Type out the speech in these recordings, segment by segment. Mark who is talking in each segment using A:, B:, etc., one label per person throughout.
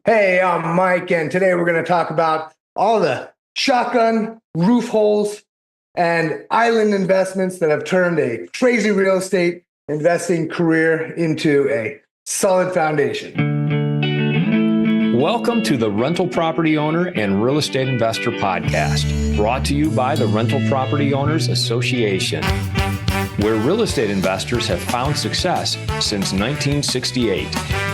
A: Hey, I'm Mike, and today we're going to talk about all the shotgun, roof holes, and island investments that have turned a crazy real estate investing career into a solid foundation.
B: Welcome to the Rental Property Owner and Real Estate Investor Podcast, brought to you by the Rental Property Owners Association, where real estate investors have found success since 1968.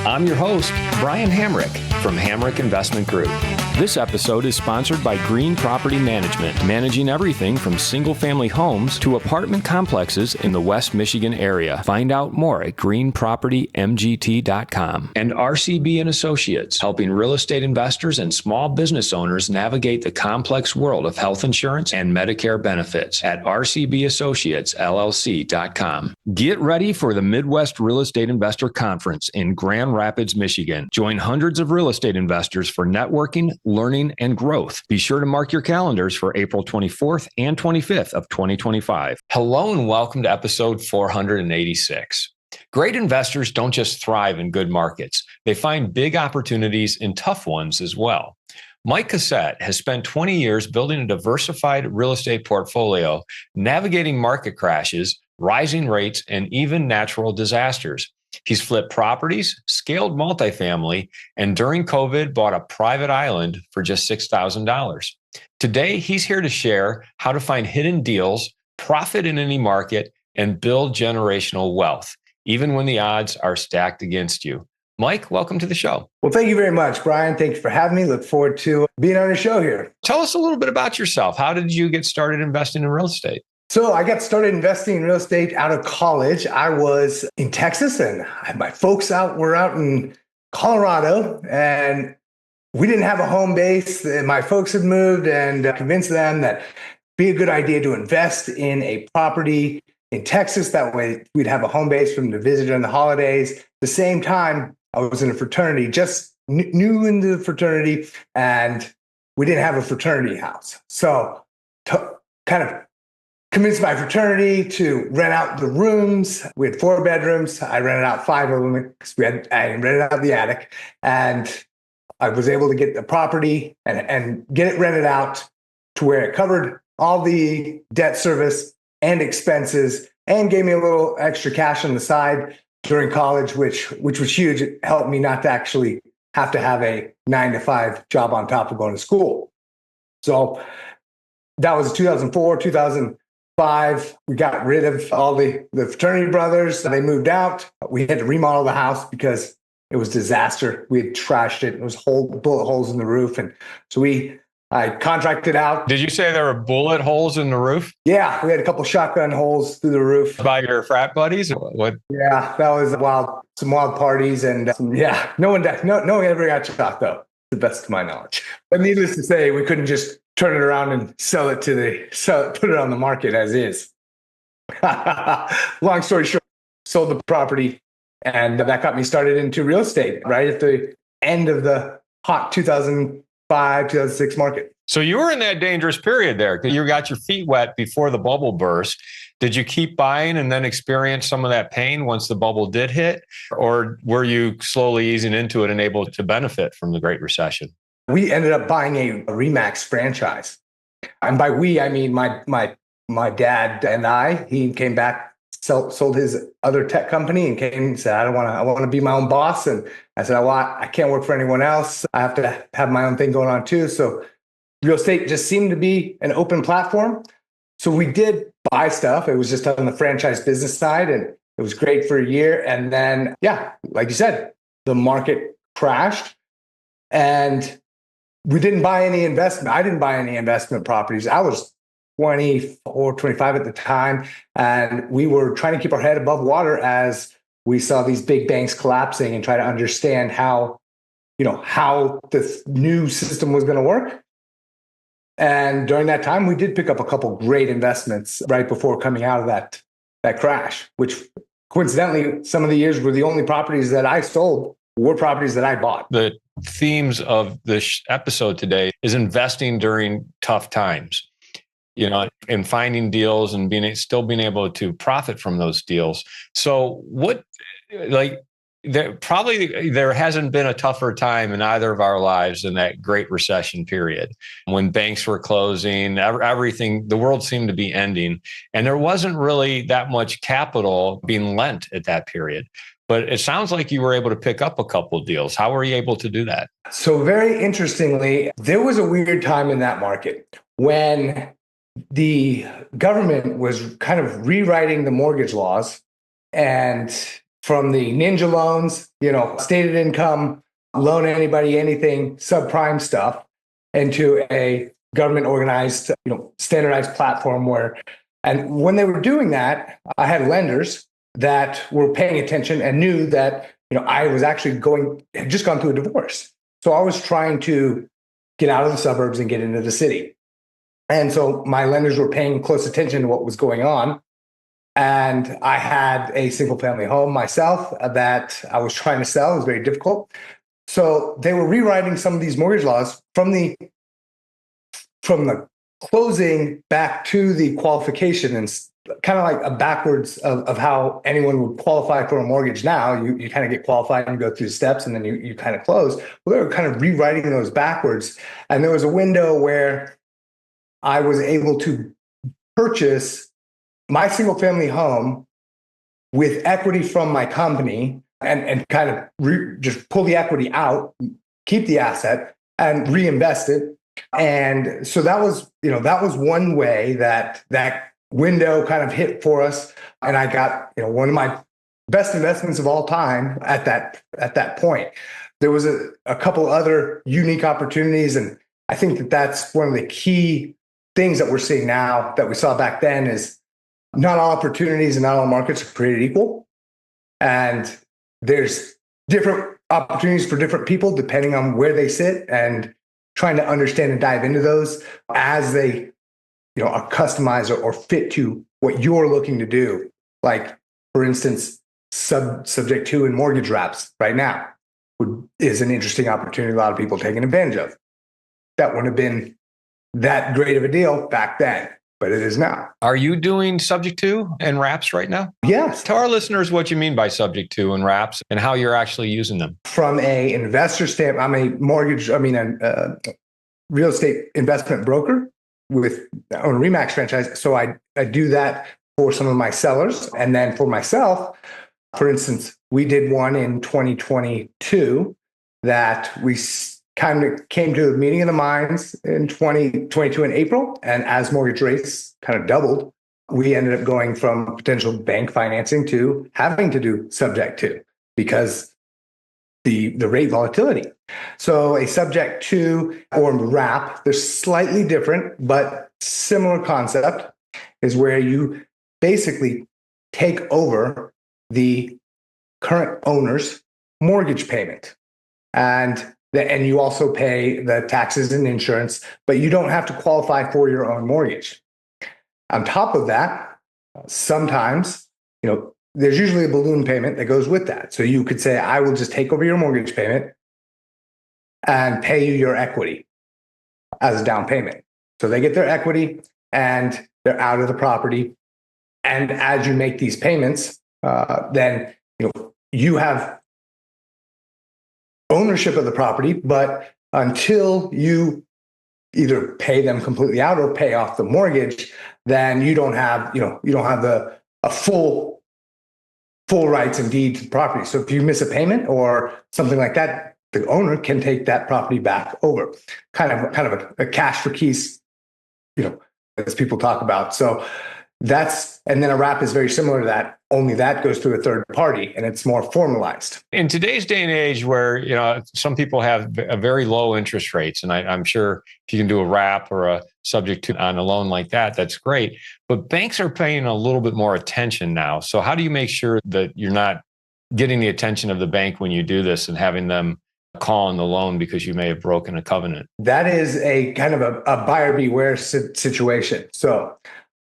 B: I'm your host, Brian Hamrick from Hamrick Investment Group. This episode is sponsored by Green Property Management, managing everything from single-family homes to apartment complexes in the West Michigan area. Find out more at greenpropertymgt.com. And RCB & Associates, helping real estate investors and small business owners navigate the complex world of health insurance and Medicare benefits at rcbassociatesllc.com. Get ready for the Midwest Real Estate Investor Conference in Grand Rapids, Michigan. Join hundreds of real estate investors for networking, learning, and growth. Be sure to mark your calendars for April 24th and 25th of 2025. Hello and welcome to episode 486. Great investors don't just thrive in good markets. They find big opportunities in tough ones as well. Mike Cossette has spent 20 years building a diversified real estate portfolio, navigating market crashes, rising rates, and even natural disasters. He's flipped properties, scaled multifamily, and during COVID bought a private island for just $6,000. Today, he's here to share how to find hidden deals, profit in any market, and build generational wealth, even when the odds are stacked against you. Mike, welcome to the show.
A: Well, thank you very much, Brian. Thank you for having me. Look forward to being on your show here.
B: Tell us a little bit about yourself. How did you get started investing in real estate?
A: So I got started investing in real estate out of college. I was in Texas and my folks were out in Colorado, and we didn't have a home base. My folks had moved, and convinced them that it'd be a good idea to invest in a property in Texas. That way we'd have a home base for them to visit during the holidays. At the same time, I was in a fraternity, just new into the fraternity, and we didn't have a fraternity house. So kind of convinced my fraternity to rent out the rooms. We had 4 bedrooms. I rented out 5 of them because I rented out the attic, and I was able to get the property and get it rented out to where it covered all the debt service and expenses, and gave me a little extra cash on the side during college, which was huge. It helped me not to actually have to have a 9-to-5 job on top of going to school. So that was 2004, 2005. We got rid of all the fraternity brothers. They moved out. We had to remodel the house because it was a disaster. We had trashed it. It was bullet holes in the roof. And so I contracted out.
B: Did you say there were bullet holes in the roof?
A: Yeah, we had a couple shotgun holes through the roof.
B: By your frat buddies? What?
A: Yeah, that was some wild parties, and no one ever got shot though, to the best of my knowledge. But needless to say, we couldn't just turn it around and put it on the market as is. Long story short, sold the property, and that got me started into real estate right at the end of the hot 2005, 2006 market.
B: So you were in that dangerous period there because you got your feet wet before the bubble burst. Did you keep buying and then experience some of that pain once the bubble did hit? Or were you slowly easing into it and able to benefit from the Great Recession?
A: We ended up buying a RE/MAX franchise. And by we, I mean my dad and I. He came back, sold his other tech company, and came and said, I want to be my own boss. And I said, I can't work for anyone else. I have to have my own thing going on too. So real estate just seemed to be an open platform. So we did buy stuff. It was just on the franchise business side, and it was great for a year. And then, like you said, the market crashed, and we didn't buy any investment. I didn't buy any investment properties. I was 24, 25 at the time, and we were trying to keep our head above water as we saw these big banks collapsing and try to understand how this new system was going to work. And during that time, we did pick up a couple great investments right before coming out of that crash, which coincidentally, some of the years were the only properties that I sold were properties that I bought.
B: The themes of this episode today is investing during tough times, and finding deals and still being able to profit from those deals. So There hasn't been a tougher time in either of our lives than that Great Recession period when banks were closing, everything, the world seemed to be ending. And there wasn't really that much capital being lent at that period. But it sounds like you were able to pick up a couple of deals. How were you able to do that?
A: So very interestingly, there was a weird time in that market when the government was kind of rewriting the mortgage laws, and from the ninja loans, stated income, loan anybody anything, subprime stuff, into a government organized, standardized platform and when they were doing that, I had lenders that were paying attention and knew that, I was actually had just gone through a divorce. So I was trying to get out of the suburbs and get into the city. And so my lenders were paying close attention to what was going on. And I had a single family home myself that I was trying to sell. It was very difficult. So they were rewriting some of these mortgage laws from the closing back to the qualification, and kind of like a backwards of how anyone would qualify for a mortgage now. You kind of get qualified and go through the steps, and then you kind of close. Well, they were kind of rewriting those backwards. And there was a window where I was able to purchase my single family home with equity from my company and kind of just pull the equity out, keep the asset and reinvest it. And so that was one way that window kind of hit for us. And I got, one of my best investments of all time at that point. There was a couple other unique opportunities. And I think that that's one of the key things that we're seeing now that we saw back then is not all opportunities and not all markets are created equal. And there's different opportunities for different people depending on where they sit, and trying to understand and dive into those as they, are customized or fit to what you're looking to do. Like, for instance, subject to and mortgage wraps right now is an interesting opportunity a lot of people are taking advantage of. That wouldn't have been that great of a deal back then, but it is now.
B: Are you doing subject to and wraps right now?
A: Yes.
B: Tell our listeners what you mean by subject to and wraps and how you're actually using them.
A: From a investor standpoint, I'm a real estate investment broker with on a Remax franchise. So I do that for some of my sellers. And then for myself, for instance, we did one in 2022 that we kind of came to a meeting of the minds in 2022 in April. And as mortgage rates kind of doubled, we ended up going from potential bank financing to having to do subject to, because the rate volatility. So a subject to or wrap, they're slightly different, but similar concept, is where you basically take over the current owner's mortgage payment. And you also pay the taxes and insurance, but you don't have to qualify for your own mortgage. On top of that, sometimes, there's usually a balloon payment that goes with that. So you could say, I will just take over your mortgage payment and pay you your equity as a down payment. So they get their equity and they're out of the property. And as you make these payments, then you have ownership of the property, but until you either pay them completely out or pay off the mortgage, then you don't have a full rights and deed to the property. So if you miss a payment or something like that, the owner can take that property back over. Kind of a cash for keys, as people talk about. So and then a wrap is very similar to that, only that goes through a third party and it's more formalized.
B: In today's day and age where, some people have a very low interest rates, and I'm sure if you can do a wrap or a subject to on a loan like that, that's great. But banks are paying a little bit more attention now. So how do you make sure that you're not getting the attention of the bank when you do this and having them call on the loan because you may have broken a covenant?
A: That is a kind of a buyer beware situation. So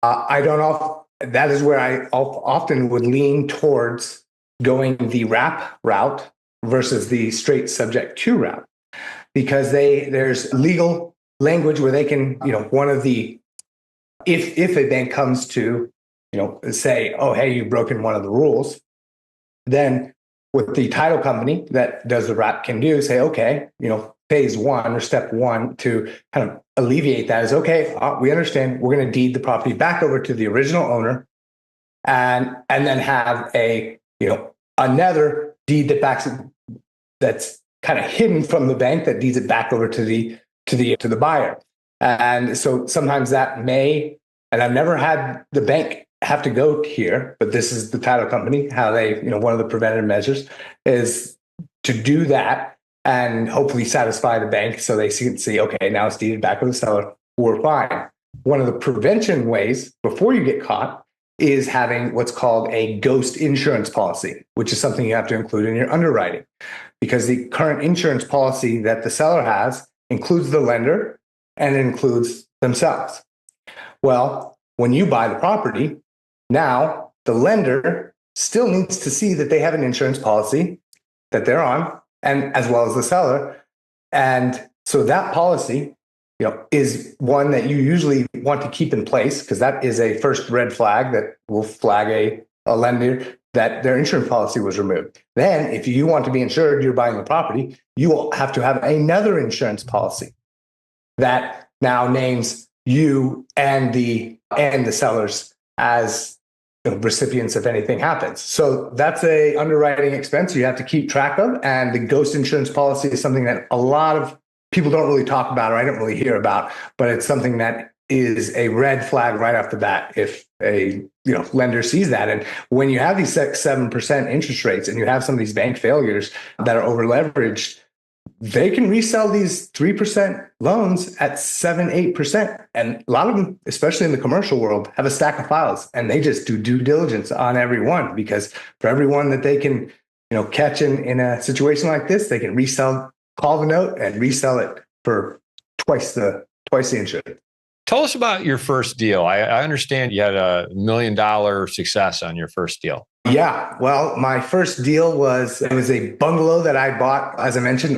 A: that is where I often would lean towards going the wrap route versus the straight subject to route, because there's legal language where they can, if a bank comes to, say, oh, hey, you've broken one of the rules, then what the title company that does the wrap can do is say, okay, phase one or step one to kind of alleviate that is, okay, we understand, we're going to deed the property back over to the original owner, and then have another deed that's kind of hidden from the bank that deeds it back over to the buyer. And so sometimes that may, and I've never had the bank have to go here, but this is the title company, how they, one of the preventative measures is to do that and hopefully satisfy the bank so they see, okay, now it's deeded back to the seller, we're fine. One of the prevention ways before you get caught is having what's called a ghost insurance policy, which is something you have to include in your underwriting, because the current insurance policy that the seller has includes the lender and it includes themselves. Well, when you buy the property, now the lender still needs to see that they have an insurance policy that they're on, and as well as the seller. And so that policy, is one that you usually want to keep in place, because that is a first red flag that will flag a lender that their insurance policy was removed. Then if you want to be insured, you're buying the property, you will have to have another insurance policy that now names you and the sellers as recipients if anything happens. So that's a underwriting expense you have to keep track of. And the ghost insurance policy is something that a lot of people don't really talk about, or I don't really hear about, but it's something that is a red flag right off the bat if a lender sees that. And when you have these 7% interest rates and you have some of these bank failures that are over leveraged, they can resell these 3% loans at 7-8%. And a lot of them, especially in the commercial world, have a stack of files, and they just do due diligence on every one, because for every one that they can catch in a situation like this, they can call the note and resell it for twice the insurance.
B: Tell us about your first deal. I understand you had $1 million success on your first deal.
A: Yeah, well, my first deal was a bungalow that I bought, as I mentioned,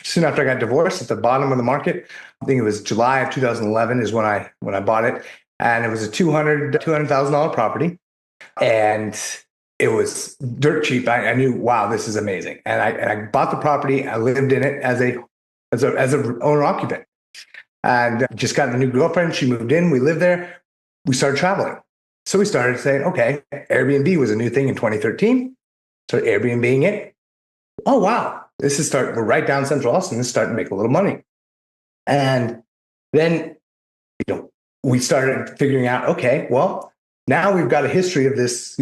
A: soon after I got divorced, at the bottom of the market. I think it was July of 2011 is when I bought it, and it was a $200,000 property, and it was dirt cheap. I knew, wow, this is amazing, and I bought the property. I lived in it as a owner occupant, and just got a new girlfriend. She moved in. We lived there. We started traveling. So we started saying, okay, Airbnb was a new thing in 2013. So Airbnb-ing it. Oh, wow. We're right down Central Austin. This is starting to make a little money. And then, we started figuring out, okay, well, now we've got a history of this,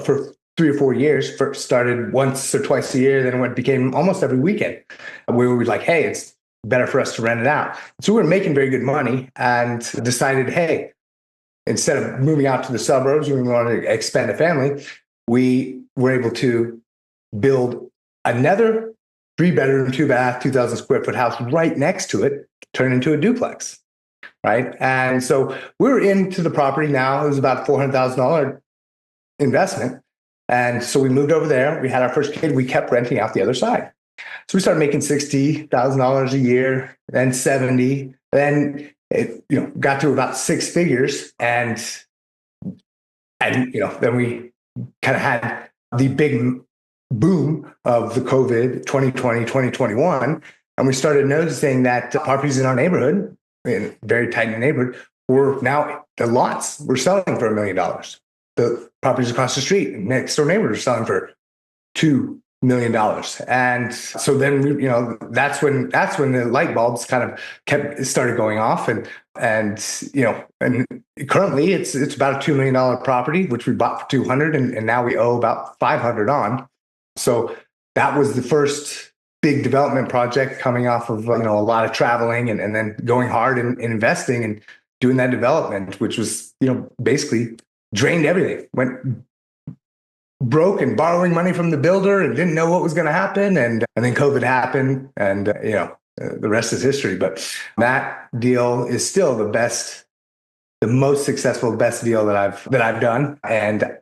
A: for 3 or 4 years. First started once or twice a year. Then it became almost every weekend. We were like, hey, it's better for us to rent it out. So we were making very good money and decided, hey, instead of moving out to the suburbs, we wanted to expand a family. We were able to build another 3-bedroom, 2-bath, 2,000 square foot house right next to it, turn into a duplex, right? And so we were into the property now. It was about $400,000 investment. And so we moved over there. We had our first kid. We kept renting out the other side. So we started making $60,000 a year, then 70, then it got to about 6 figures, and then we kind of had the big boom of the COVID 2020, 2021, and we started noticing that properties in our neighborhood, in a very tight neighborhood, were now, the lots were selling for $1 million. The properties across the street, next door neighbors, were selling for $2 million. And so then, that's when the light bulbs kind of started going off. And currently it's about a $2 million property, which we bought for 200, and now we owe about 500 on. So that was the first big development project coming off of, a lot of traveling and then going hard and investing and doing that development, which was, basically drained everything, went broke and borrowing money from the builder and didn't know what was going to happen. And then COVID happened, and, the rest is history. But that deal is still the most successful, best deal that I've done. And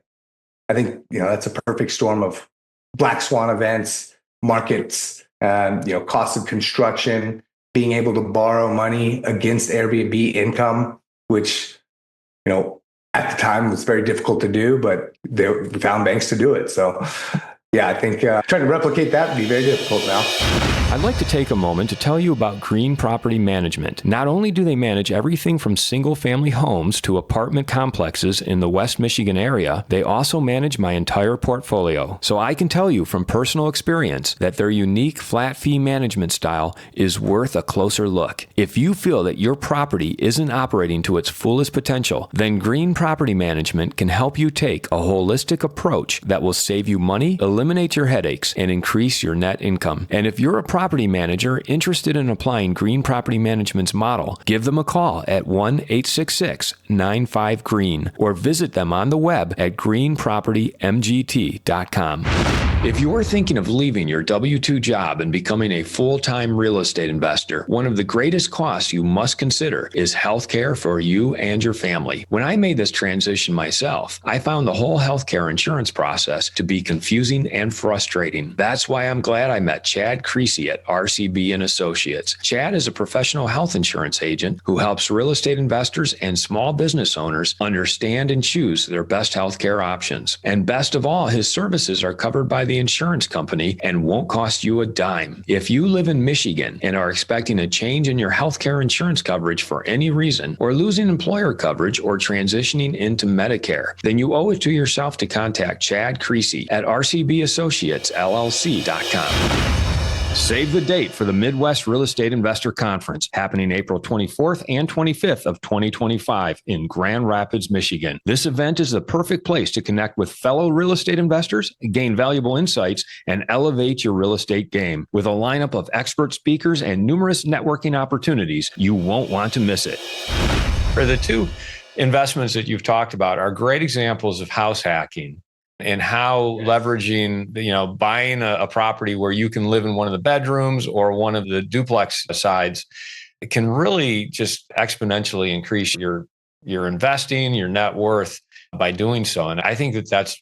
A: I think, that's a perfect storm of black swan events, markets, cost of construction, being able to borrow money against Airbnb income, which, at the time was very difficult to do, but we found banks to do it. So Yeah, I think trying to replicate that would be very difficult now.
B: I'd like to take a moment to tell you about Green Property Management. Not only do they manage everything from single-family homes to apartment complexes in the West Michigan area, they also manage my entire portfolio. So I can tell you from personal experience that their unique flat fee management style is worth a closer look. If you feel that your property isn't operating to its fullest potential, then Green Property Management can help you take a holistic approach that will save you money, eliminate your headaches, and increase your net income. And if you're a property manager interested in applying Green Property Management's model, give them a call at 1-866-95-GREEN or visit them on the web at greenpropertymgt.com. If you're thinking of leaving your W-2 job and becoming a full-time real estate investor, one of the greatest costs you must consider is healthcare for you and your family. When I made this transition myself, I found the whole healthcare insurance process to be confusing and frustrating. That's why I'm glad I met Chad Creasy at RCB and Associates. Chad is a professional health insurance agent who helps real estate investors and small business owners understand and choose their best healthcare options. And best of all, his services are covered by the insurance company and won't cost you a dime. If you live in Michigan and are expecting a change in your healthcare insurance coverage for any reason, or losing employer coverage or transitioning into Medicare, then you owe it to yourself to contact Chad Creasy at rcbassociatesllc.com. Save the date for the Midwest Real Estate Investor Conference happening April 24th and 25th of 2025 in Grand Rapids, Michigan. This event is the perfect place to connect with fellow real estate investors, gain valuable insights, and elevate your real estate game. With a lineup of expert speakers and numerous networking opportunities, you won't want to miss it. For the two investments that you've talked about are great examples of house hacking and how leveraging, buying a property where you can live in one of the bedrooms or one of the duplex sides, it can really just exponentially increase your investing, your net worth by doing so. And I think that that's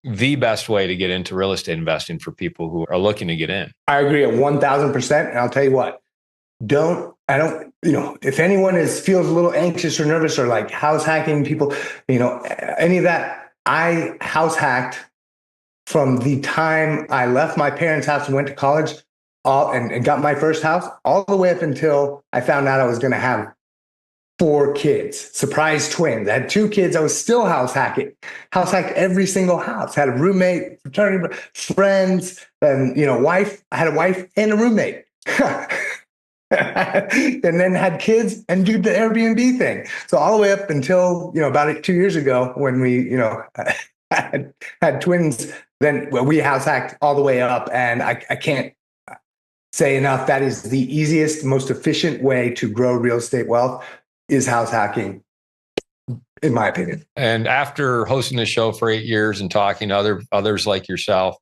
B: the best way to get into real estate investing for people who are looking to get in.
A: I agree 1,000%. And I'll tell you what, if anyone feels a little anxious or nervous or like house hacking people, any of that, I house hacked from the time I left my parents' house and went to college and got my first house all the way up until I found out I was going to have 4 kids, surprise twins. I had 2 kids. I was still house hacking, house hacked every single house, had a roommate, fraternity, friends, and, wife. I had a wife and a roommate. And then had kids and do the Airbnb thing. So all the way up until, about 2 years ago when we, had twins, then we house hacked all the way up. And I can't say enough. That is the easiest, most efficient way to grow real estate wealth is house hacking, in my opinion.
B: And after hosting the show for 8 years and talking to others like yourself,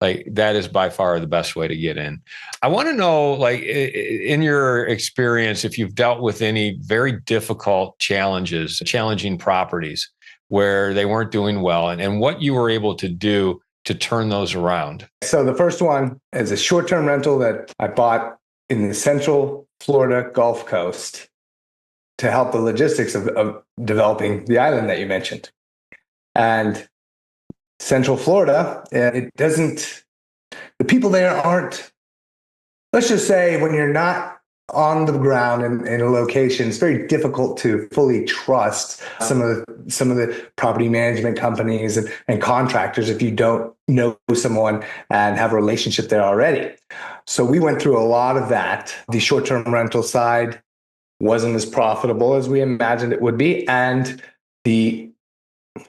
B: that is by far the best way to get in. I want to know, in your experience, if you've dealt with any very difficult challenging properties where they weren't doing well and what you were able to do to turn those around.
A: So the first one is a short-term rental that I bought in the Central Florida Gulf Coast to help the logistics of developing the island that you mentioned. And Central Florida, the people there aren't, let's just say when you're not on the ground in a location, it's very difficult to fully trust some of the property management companies and contractors if you don't know someone and have a relationship there already. So we went through a lot of that. The short-term rental side wasn't as profitable as we imagined it would be, and the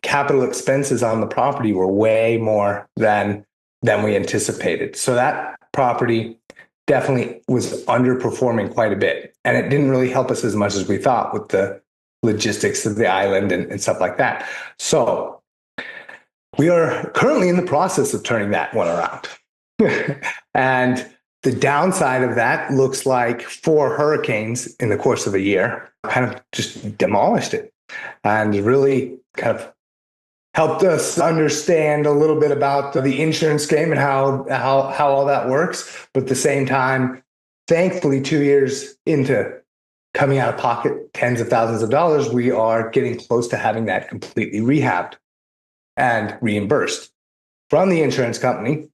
A: capital expenses on the property were way more than we anticipated. So that property definitely was underperforming quite a bit. And it didn't really help us as much as we thought with the logistics of the island and stuff like that. So we are currently in the process of turning that one around. And the downside of that looks like 4 hurricanes in the course of a year kind of just demolished it and really kind of helped us understand a little bit about the insurance game and how all that works. But at the same time, thankfully, 2 years into coming out of pocket tens of thousands of dollars, we are getting close to having that completely rehabbed and reimbursed from the insurance company.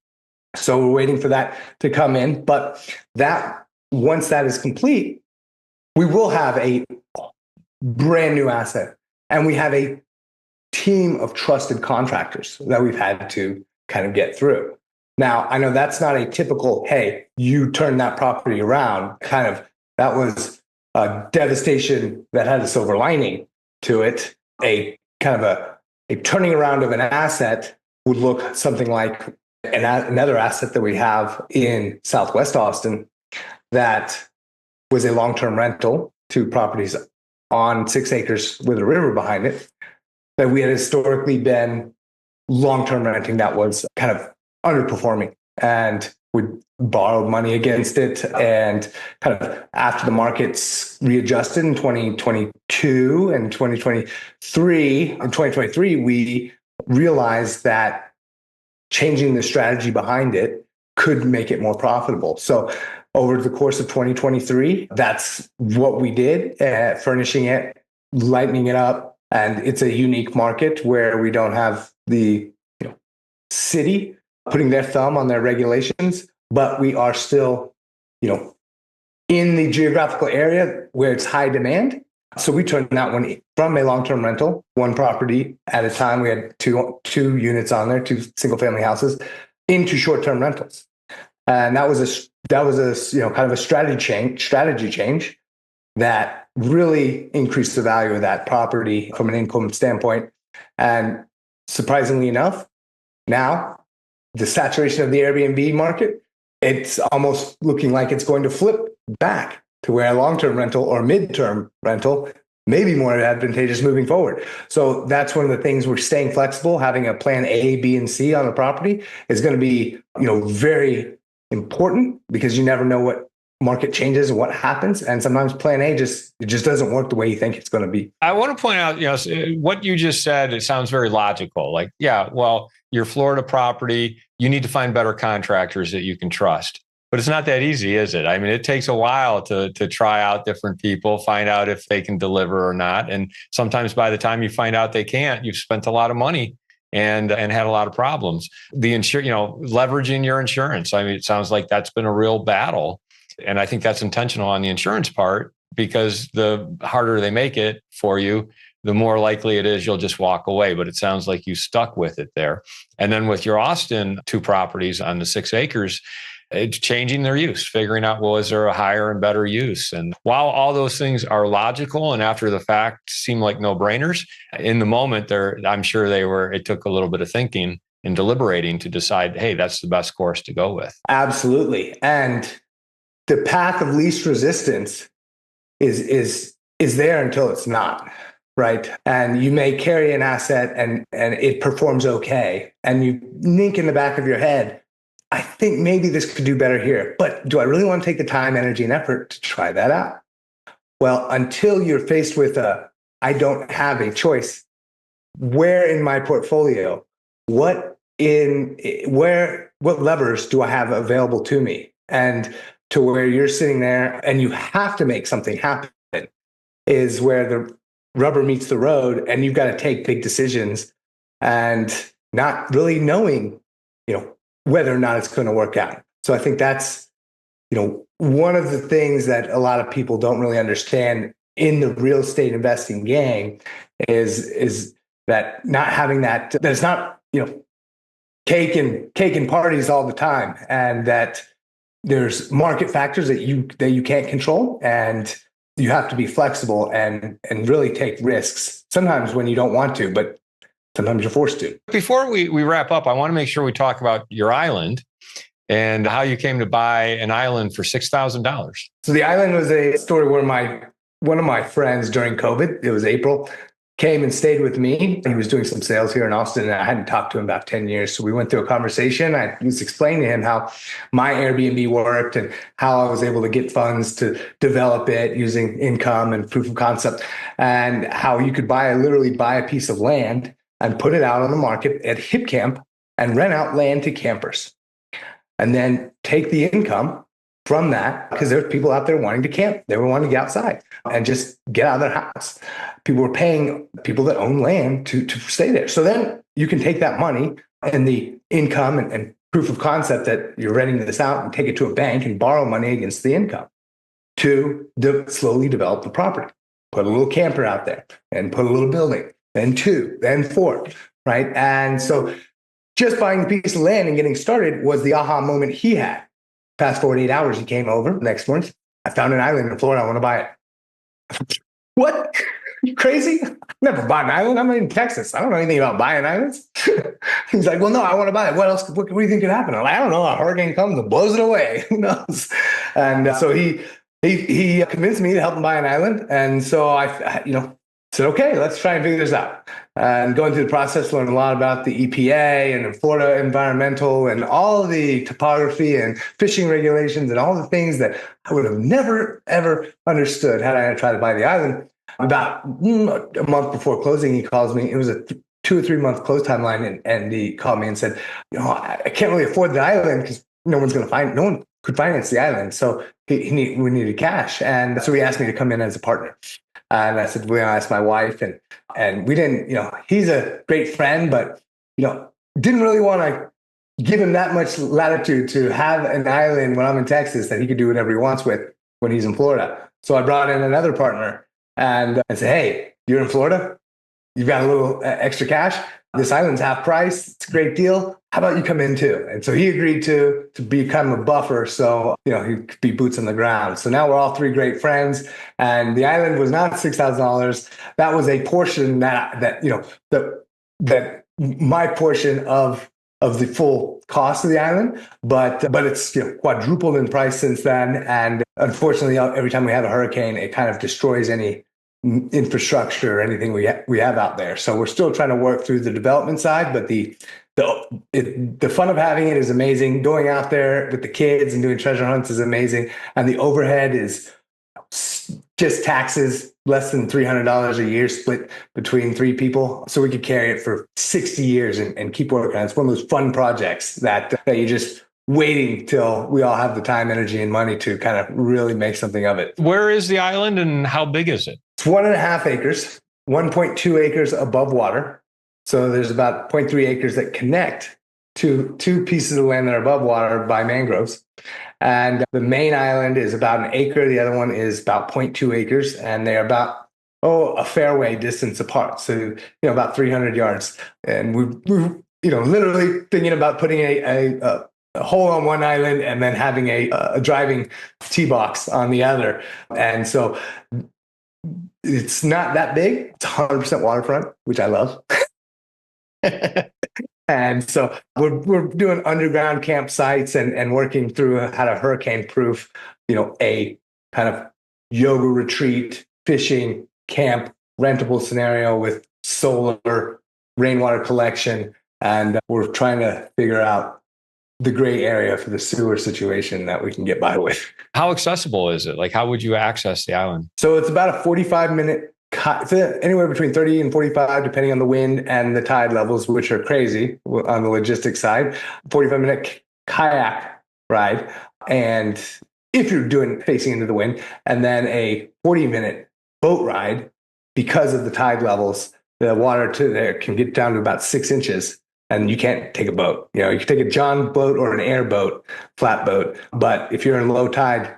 A: So we're waiting for that to come in. But that once that is complete, we will have a brand new asset. And we have a team of trusted contractors that we've had to kind of get through. Now, I know that's not a typical, hey, you turn that property around kind of, that was a devastation that had a silver lining to it. A kind of a turning around of an asset would look something like another asset that we have in Southwest Austin that was a long-term rental, 2 properties on 6 acres with a river behind it, that we had historically been long-term renting that was kind of underperforming. And we borrowed money against it. And kind of after the markets readjusted in 2022 and 2023, we realized that changing the strategy behind it could make it more profitable. So over the course of 2023, that's what we did, furnishing it, lightening it up. And it's a unique market where we don't have the city putting their thumb on their regulations, but we are still, in the geographical area where it's high demand. So we turned that one from a long-term rental, 1 property at a time. We had two units on there, 2 single-family houses, into short-term rentals, and that was a kind of a strategy change that really increased the value of that property from an income standpoint. And surprisingly enough, now the saturation of the Airbnb market, it's almost looking like it's going to flip back to where a long-term rental or mid-term rental may be more advantageous moving forward. So that's one of the things we're staying flexible. Having a plan A, B, and C on the property is going to be, very important, because you never know what market changes and what happens. And sometimes plan A just doesn't work the way you think it's going to be.
B: I want to point out, what you just said, it sounds very logical. Like, yeah, well, your Florida property, you need to find better contractors that you can trust. But it's not that easy, is it? I mean, it takes a while to try out different people, find out if they can deliver or not. And sometimes by the time you find out they can't, you've spent a lot of money and had a lot of problems. The leveraging your insurance. I mean, it sounds like that's been a real battle. And I think that's intentional on the insurance part, because the harder they make it for you, the more likely it is you'll just walk away. But it sounds like you stuck with it there. And then with your Austin 2 properties on the 6 acres, it's changing their use, figuring out, well, is there a higher and better use? And while all those things are logical and after the fact seem like no-brainers, in the moment, I'm sure it took a little bit of thinking and deliberating to decide, hey, that's the best course to go with.
A: Absolutely. And the path of least resistance is there until it's not, right? And you may carry an asset and it performs okay, and you think in the back of your head, I think maybe this could do better here, but do I really want to take the time, energy, and effort to try that out? Well, until you're faced with I don't have a choice. Where in my portfolio, what levers do I have available to me? And to where you're sitting there and you have to make something happen is where the rubber meets the road, and you've got to take big decisions and not really knowing, whether or not it's going to work out. So I think that's, one of the things that a lot of people don't really understand in the real estate investing game is that not having that it's not, cake and parties all the time, and that there's market factors that you can't control, and you have to be flexible and really take risks sometimes when you don't want to, but sometimes you're forced to.
B: Before we wrap up, I want to make sure we talk about your island and how you came to buy an island for $6,000.
A: So the island was a story where one of my friends during COVID, it was April, came and stayed with me. He was doing some sales here in Austin, and I hadn't talked to him about 10 years. So we went through a conversation. I was explaining to him how my Airbnb worked and how I was able to get funds to develop it using income and proof of concept, and how you could literally buy a piece of land and put it out on the market at Hip Camp and rent out land to campers. And then take the income from that, because there's people out there wanting to camp. They were wanting to get outside and just get out of their house. People were paying people that own land to stay there. So then you can take that money and the income and proof of concept that you're renting this out and take it to a bank and borrow money against the income. Two, slowly develop the property. Put a little camper out there and put a little building. Then two, then four, right? And so just buying the piece of land and getting started was the aha moment he had. Fast forward 8 hours, he came over next morning. I found an island in Florida. I want to buy it. What? You crazy? I've never bought an island. I'm in Texas. I don't know anything about buying islands. He's like, well, no, I want to buy it. What else? What do you think could happen? I'm like, I don't know. A hurricane comes and blows it away. Who knows? And so he convinced me to help him buy an island. And so I said, okay, let's try and figure this out. And going through the process, learned a lot about the EPA and Florida environmental and all of the topography and fishing regulations and all the things that I would have never, ever understood had I tried to buy the island. About a month before closing, he calls me. It was a 2 or 3 month close timeline. And he called me and said, I can't really afford the island because no one could finance the island. So we needed cash. And so he asked me to come in as a partner. And I said, well, I asked my wife and we didn't, he's a great friend, but, didn't really want to give him that much latitude to have an island when I'm in Texas that he could do whatever he wants with when he's in Florida. So I brought in another partner and I said, hey, you're in Florida. You've got a little extra cash. This island's half price. It's a great deal. How about you come in too? And so he agreed to become a buffer. So, he could be boots on the ground. So now we're all three great friends. And the island was not $6,000. That was a portion that my portion of the full cost of the island. But it's quadrupled in price since then. And unfortunately, every time we have a hurricane, it kind of destroys any infrastructure or anything we have out there. So we're still trying to work through the development side, but the fun of having it is amazing. Going out there with the kids and doing treasure hunts is amazing. And the overhead is just taxes, less than $300 a year split between three people. So we could carry it for 60 years and keep working on it. It's one of those fun projects that you just waiting till we all have the time, energy, and money to kind of really make something of it.
B: Where is the island and how big is it?
A: It's 1.5 acres, 1.2 acres above water. So there's about 0.3 acres that connect to two pieces of land that are above water by mangroves. And the main island is about an acre. The other one is about 0.2 acres. And they're about, a fairway distance apart. So, about 300 yards. And we're literally thinking about putting a hole on one island and then having a driving tee box on the other. And so it's not that big. It's 100% waterfront, which I love. And so we're doing underground campsites and working through how to hurricane proof, a kind of yoga retreat, fishing, camp, rentable scenario with solar, rainwater collection. And we're trying to figure out the gray area for the sewer situation that we can get by with.
B: How accessible is it? Like, how would you access the island?
A: So it's about a 45-minute, anywhere between 30 and 45, depending on the wind and the tide levels, which are crazy on the logistics side. 45-minute kayak ride. And if you're facing into the wind, and then a 40-minute boat ride, because of the tide levels, the water to there can get down to about 6 inches. And you can't take a boat. You can take a John boat or an airboat, flatboat. But if you're in low tide,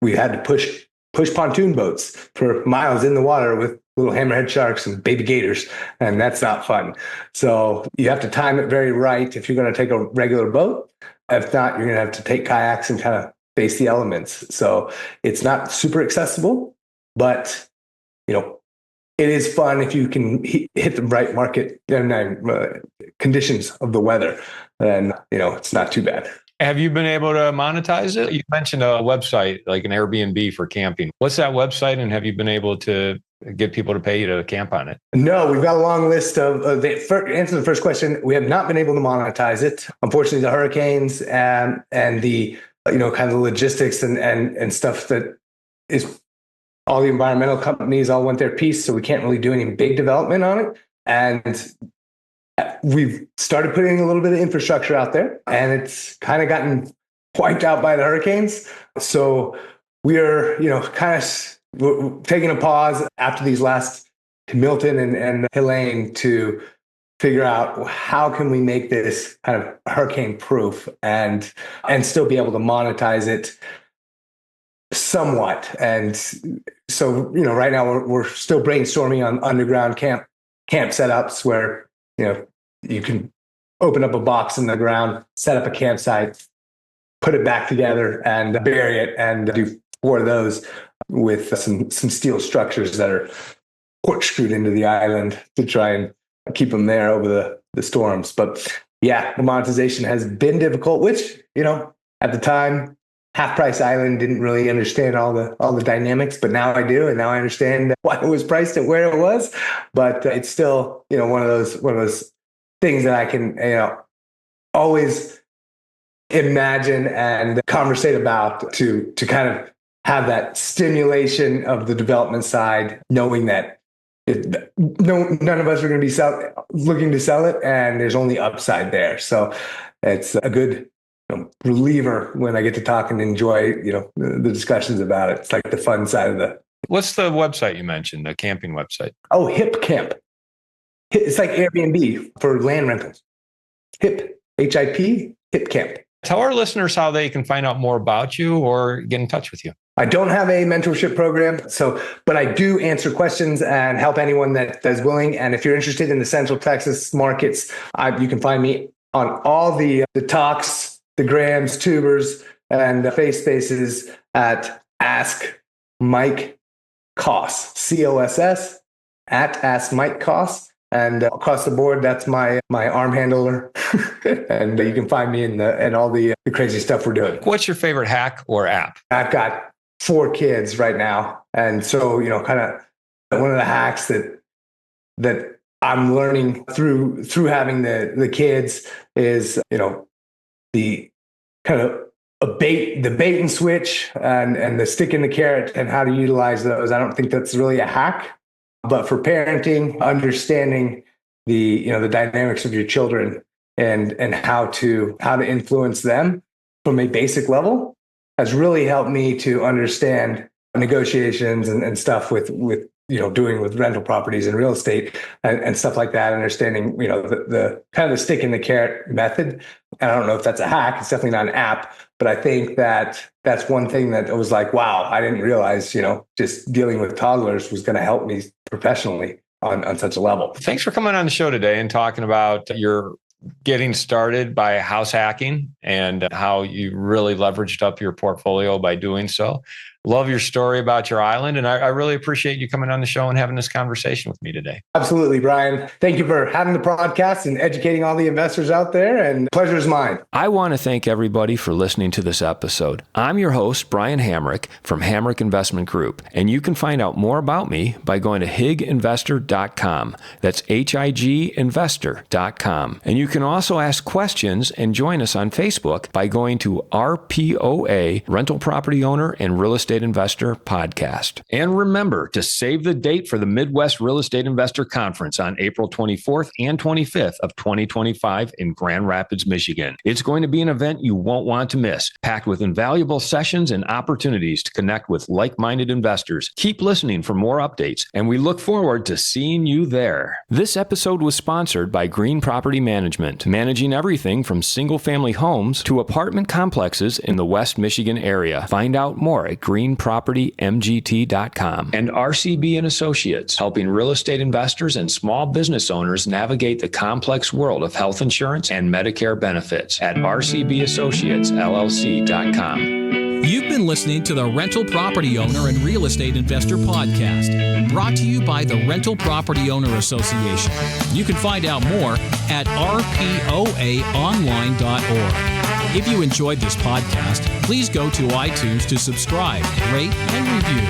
A: we had to push pontoon boats for miles in the water with little hammerhead sharks and baby gators, and that's not fun. So you have to time it very right if you're going to take a regular boat. If not, you're going to have to take kayaks and kind of face the elements. So it's not super accessible, but it is fun if you can hit the right market conditions of the weather, then it's not too bad.
B: Have you been able to monetize it? You mentioned a website like an Airbnb for camping. What's that website, and have you been able to get people to pay you to camp on it?
A: No, we've got a long list of answer the first question. We have not been able to monetize it. Unfortunately, the hurricanes and the kind of the logistics and stuff that is. All the environmental companies all want their piece, so we can't really do any big development on it. And we've started putting a little bit of infrastructure out there, and it's kind of gotten wiped out by the hurricanes. So we're, kind of taking a pause after these last Milton and Helene to figure out how can we make this kind of hurricane proof and still be able to monetize it somewhat. And so, right now we're still brainstorming on underground camp setups where, you can open up a box in the ground, set up a campsite, put it back together and bury it, and do 4 of those with some steel structures that are corkscrewed into the island to try and keep them there over the storms. But yeah, the monetization has been difficult, which, at the time, Half Price Island didn't really understand all the dynamics, but now I do, and now I understand why it was priced at where it was. But it's still, one of those things that I can, always imagine and conversate about to kind of have that stimulation of the development side, knowing that none of us are going to be looking to sell it, and there's only upside there. So it's a good reliever when I get to talk and enjoy, the discussions about it. It's like the fun side of the.
B: What's the website you mentioned, the camping website?
A: Oh, Hip Camp. It's like Airbnb for land rentals. Hip, HIP, Hip Camp.
B: Tell our listeners how they can find out more about you or get in touch with you.
A: I don't have a mentorship program, but I do answer questions and help anyone that is willing. And if you're interested in the Central Texas markets, you can find me on all the talks, the grams, tubers, and face spaces at Ask Mike Coss, COSS, at Ask Mike Coss. And across the board, that's my arm handler. And you can find me in all the crazy stuff we're doing.
B: What's your favorite hack or app?
A: I've got 4 kids right now. And so, kind of one of the hacks that I'm learning through having the kids is, the kind of the bait and switch and the stick and the carrot and how to utilize those. I don't think that's really a hack. But for parenting, understanding the dynamics of your children and how to influence them from a basic level has really helped me to understand negotiations and stuff with doing with rental properties and real estate and stuff like that. Understanding the kind of the stick in the carrot method. And I don't know if that's a hack. It's definitely not an app. But I think that's one thing that was like, wow, I didn't realize, just dealing with toddlers was going to help me professionally on such a level.
B: Thanks for coming on the show today and talking about your getting started by house hacking and how you really leveraged up your portfolio by doing so. Love your story about your island. And I really appreciate you coming on the show and having this conversation with me today.
A: Absolutely, Brian. Thank you for having the podcast and educating all the investors out there. And pleasure is mine.
B: I want to thank everybody for listening to this episode. I'm your host, Brian Hamrick from Hamrick Investment Group. And you can find out more about me by going to higinvestor.com. That's higinvestor.com. And you can also ask questions and join us on Facebook by going to RPOA, Rental Property Owner and Real Estate Investor Podcast. And remember to save the date for the Midwest Real Estate Investor Conference on April 24th and 25th of 2025 in Grand Rapids, Michigan. It's going to be an event you won't want to miss, packed with invaluable sessions and opportunities to connect with like-minded investors. Keep listening for more updates, and we look forward to seeing you there. This episode was sponsored by Green Property Management, managing everything from single-family homes to apartment complexes in the West Michigan area. Find out more at greenpropertymgt.com. And RCB and Associates, helping real estate investors and small business owners navigate the complex world of health insurance and Medicare benefits at rcbassociatesllc.com.
C: You've been listening to the Rental Property Owner and Real Estate Investor Podcast, brought to you by the Rental Property Owner Association. You can find out more at rpoaonline.org. If you enjoyed this podcast, please go to iTunes to subscribe, rate, and review.